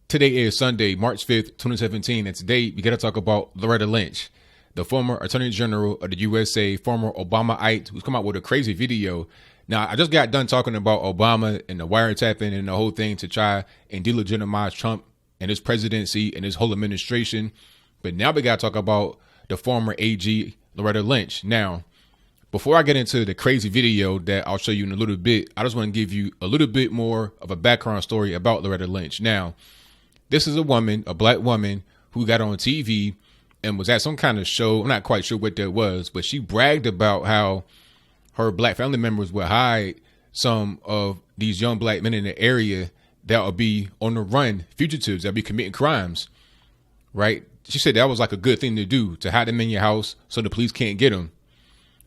Today is Sunday, March 5th, 2017, and today we got to talk about Loretta Lynch, the former Attorney General of the USA, former Obamaite, who's come out with a crazy video. Now, I just got done talking about Obama and the wiretapping and the whole thing to try and delegitimize Trump and his presidency and his whole administration. But now we got to talk about the former AG, Loretta Lynch. Now, before I get into the crazy video that I'll show you in a little bit, I just want to give you a little bit more of a background story about Loretta Lynch. Now, this is a woman, a black woman, who got on TV and was at some kind of show. I'm not quite sure what that was, but she bragged about how her black family members would hide some of these young black men in the area that would be on the run, fugitives that would be committing crimes, right? She said that was like a good thing to do, to hide them in your house so the police can't get them.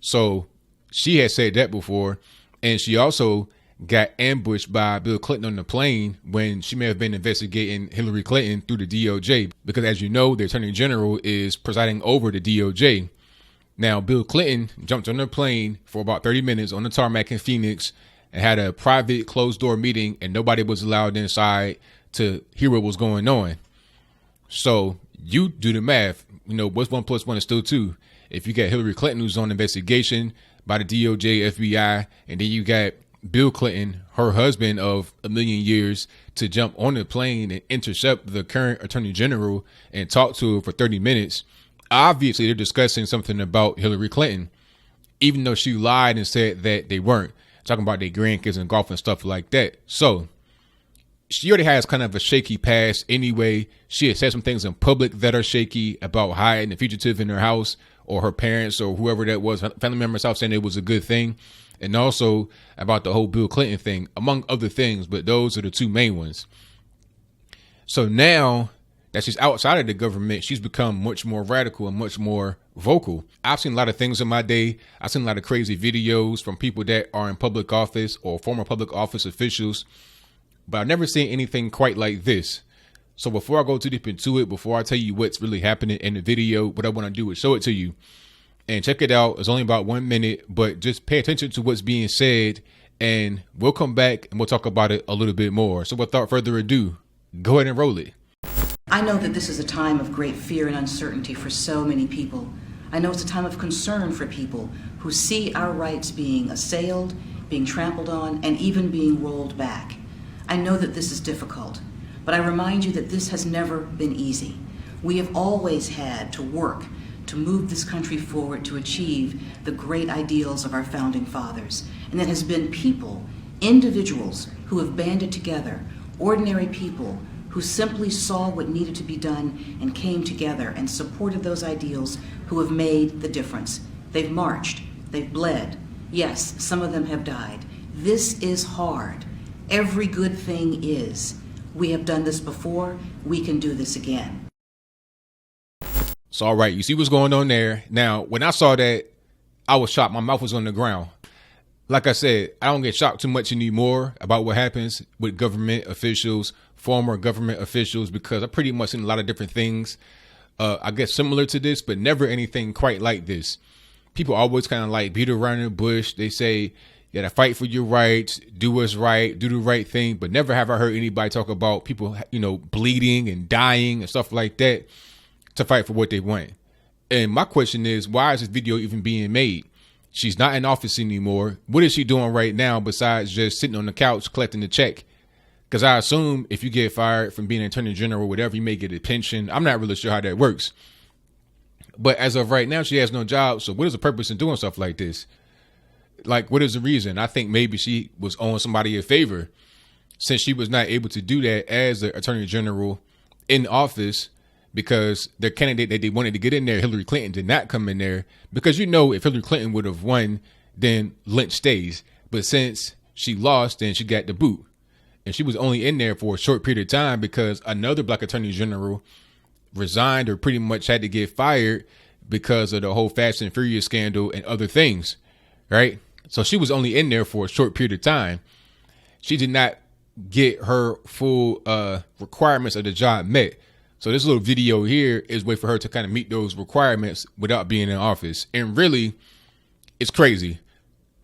So she had said that before. And she also got ambushed by Bill Clinton on the plane when she may have been investigating Hillary Clinton through the DOJ, because as you know, the Attorney General is presiding over the DOJ. Now, Bill Clinton jumped on the plane for about 30 minutes on the tarmac in Phoenix and had a private closed door meeting, and nobody was allowed inside to hear what was going on. So you do the math. You know, what's 1 + 1 is still 2. If you got Hillary Clinton, who's on investigation by the DOJ, FBI, and then you got Bill Clinton, her husband of a million years, to jump on the plane and intercept the current Attorney General and talk to her for 30 minutes. Obviously, they're discussing something about Hillary Clinton, even though she lied and said that they weren't, talking about their grandkids and golf and stuff like that. So she already has kind of a shaky past anyway. She had said some things in public that are shaky about hiding a fugitive in her house, or her parents or whoever that was, family members out, saying it was a good thing. And also about the whole Bill Clinton thing, among other things, but those are the two main ones. So now that she's outside of the government, she's become much more radical and much more vocal. I've seen a lot of things in my day. I've seen a lot of crazy videos from people that are in public office or former public office officials, but I've never seen anything quite like this. So before I go too deep into it, before I tell you what's really happening in the video, what I want to do is show it to you. And check it out. It's only about 1 minute, but just pay attention to what's being said, and we'll come back and we'll talk about it a little bit more. So without further ado, go ahead and roll it. I know that this is a time of great fear and uncertainty for so many people. I know it's a time of concern for people who see our rights being assailed, being trampled on, and even being rolled back. I know that this is difficult, but I remind you that this has never been easy. We have always had to work to move this country forward to achieve the great ideals of our founding fathers. And that has been people, individuals who have banded together, ordinary people who simply saw what needed to be done and came together and supported those ideals, who have made the difference. They've marched, they've bled. Yes, some of them have died. This is hard. Every good thing is. We have done this before, we can do this again. So, all right, you see what's going on there. Now, when I saw that, I was shocked. My mouth was on the ground. Like I said, I don't get shocked too much anymore about what happens with government officials, former government officials, because I've pretty much seen a lot of different things, I guess similar to this, but never anything quite like this. People always kind of like beat around the bush. They say, you gotta fight for your rights, do what's right, do the right thing. But never have I heard anybody talk about people, bleeding and dying and stuff like that to fight for what they want. And my question is, why is this video even being made? She's not in office anymore. What is she doing right now besides just sitting on the couch collecting the check? Because I assume if you get fired from being an attorney general or whatever, you may get a pension. I'm not really sure how that works. But as of right now, she has no job. So what is the purpose in doing stuff like this? Like, what is the reason? I think maybe she was owing somebody a favor, since she was not able to do that as the attorney general in office, because the candidate that they wanted to get in there, Hillary Clinton, did not come in there. Because, if Hillary Clinton would have won, then Lynch stays. But since she lost, then she got the boot. And she was only in there for a short period of time because another black attorney general resigned or pretty much had to get fired because of the whole Fast and Furious scandal and other things, right? So she was only in there for a short period of time. She did not get her full requirements of the job met. So this little video here is a way for her to kind of meet those requirements without being in office. And really, it's crazy.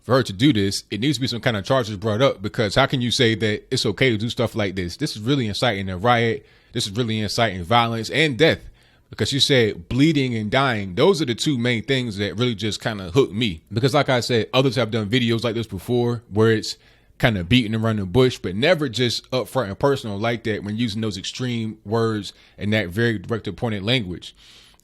for her to do this, it needs to be some kind of charges brought up, because how can you say that it's okay to do stuff like this? This is really inciting a riot. This is really inciting violence and death, because you said bleeding and dying. Those are the two main things that really just kind of hooked me, because like I said, others have done videos like this before where it's kind of beating around the bush, but never just upfront and personal like that when using those extreme words and that very direct and pointed language.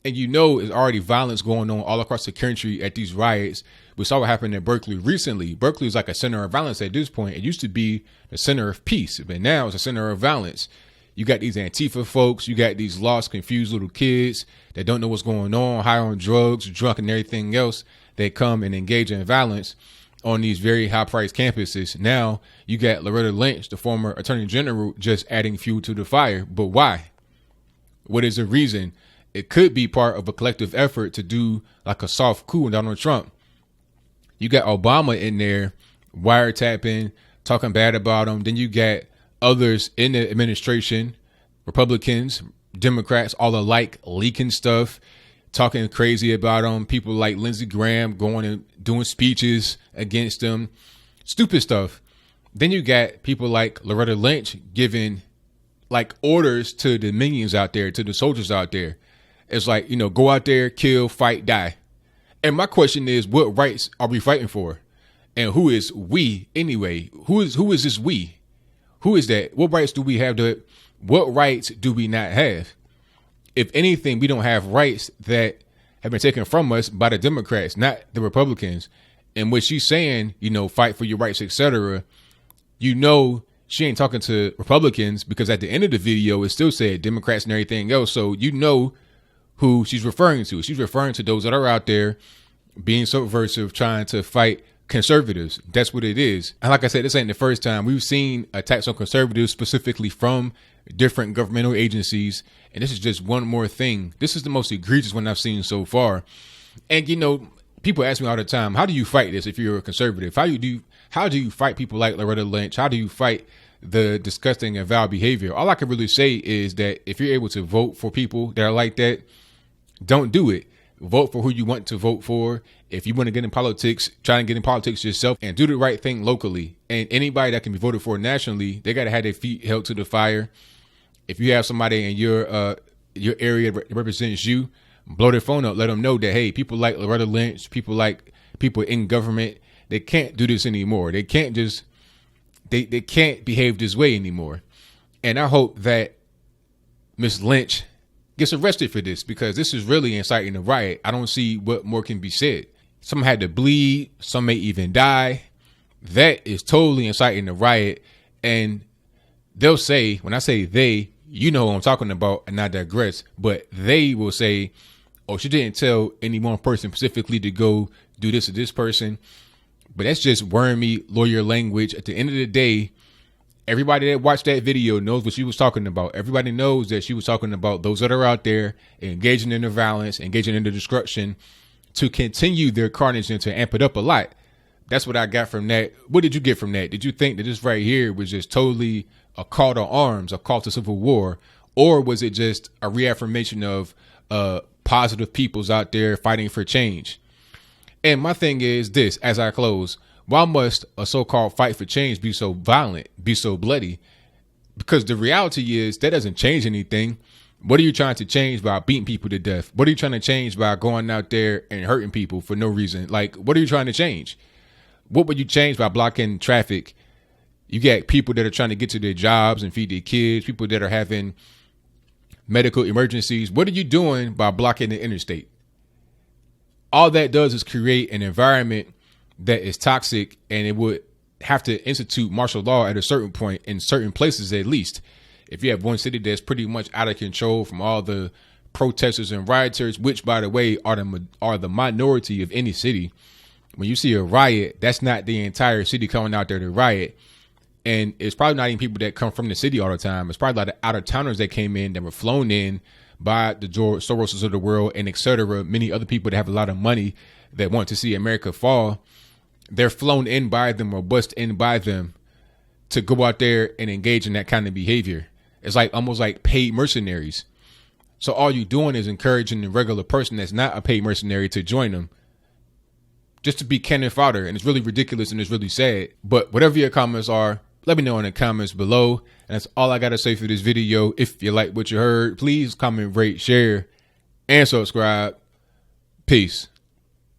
And there's already violence going on all across the country at these riots. We saw what happened in Berkeley recently. Berkeley is like a center of violence at this point. It used to be the center of peace, but now it's a center of violence. You got these Antifa folks. You got these lost, confused little kids that don't know what's going on, high on drugs, drunk, and everything else. They come and engage in violence on these very high-priced campuses. Now you got Loretta Lynch, the former attorney general, just adding fuel to the fire. But why? What is the reason? It could be part of a collective effort to do like a soft coup on Donald Trump. You got Obama in there wiretapping, talking bad about him. Then you got others in the administration, Republicans, Democrats, all alike, leaking stuff, talking crazy about him. People like Lindsey Graham going and doing speeches against him, stupid stuff. Then you got people like Loretta Lynch giving like orders to the minions out there, to the soldiers out there. It's like, go out there, kill, fight, die. And my question is, what rights are we fighting for? And who is we anyway? Who is this we? Who is that? What rights do we have what rights do we not have? If anything, we don't have rights that have been taken from us by the Democrats, not the Republicans. And what she's saying, fight for your rights, etc. She ain't talking to Republicans, because at the end of the video, it still said Democrats and everything else. So who she's referring to. She's referring to those that are out there being subversive, trying to fight conservatives. That's what it is. And like I said, this ain't the first time. We've seen attacks on conservatives, specifically from different governmental agencies. And this is just one more thing. This is the most egregious one I've seen so far. And, people ask me all the time, how do you fight this if you're a conservative? How do you fight people like Loretta Lynch? How do you fight the disgusting and vile behavior? All I can really say is that if you're able to vote for people that are like that, don't do it. Vote for who you want to vote for. If you want to get in politics, try and get in politics yourself and do the right thing locally. And anybody that can be voted for nationally, they got to have their feet held to the fire. If you have somebody in your area that represents you, blow their phone up. Let them know that, hey, people like Loretta Lynch, people in government, they can't do this anymore. They can't they can't behave this way anymore. And I hope that Miss Lynch gets arrested for this, because this is really inciting a riot. I don't see what more can be said. Some had to bleed. Some may even die. That is totally inciting a riot. And they'll say, when I say they, who I'm talking about, and I digress, but they will say, oh, she didn't tell any one person specifically to go do this to this person. But that's just wormy lawyer language. At the end of the day, everybody that watched that video knows what she was talking about. Everybody knows that she was talking about those that are out there engaging in the violence, engaging in the destruction, to continue their carnage and to amp it up a lot. That's what I got from that. What did you get from that? Did you think that this right here was just totally a call to arms, a call to civil war? Or was it just a reaffirmation of positive peoples out there fighting for change? And my thing is this, as I close, why must a so-called fight for change be so violent, be so bloody? Because the reality is that doesn't change anything. What are you trying to change by beating people to death? What are you trying to change by going out there and hurting people for no reason? Like, what are you trying to change? What would you change by blocking traffic? You got people that are trying to get to their jobs and feed their kids, people that are having medical emergencies. What are you doing by blocking the interstate? All that does is create an environment that is toxic, and it would have to institute martial law at a certain point in certain places, at least. If you have one city that's pretty much out of control from all the protesters and rioters, which, by the way, are the minority of any city. When you see a riot, that's not the entire city coming out there to riot. And it's probably not even people that come from the city all the time. It's probably like the out-of-towners that came in, that were flown in by the George Soroses of the world and et cetera. Many other people that have a lot of money that want to see America fall. They're flown in by them or bussed in by them to go out there and engage in that kind of behavior. It's like almost like paid mercenaries. So all you're doing is encouraging the regular person that's not a paid mercenary to join them. just to be cannon fodder. And it's really ridiculous and it's really sad. But whatever your comments are, let me know in the comments below. And that's all I got to say for this video. If you like what you heard, please comment, rate, share, and subscribe. Peace.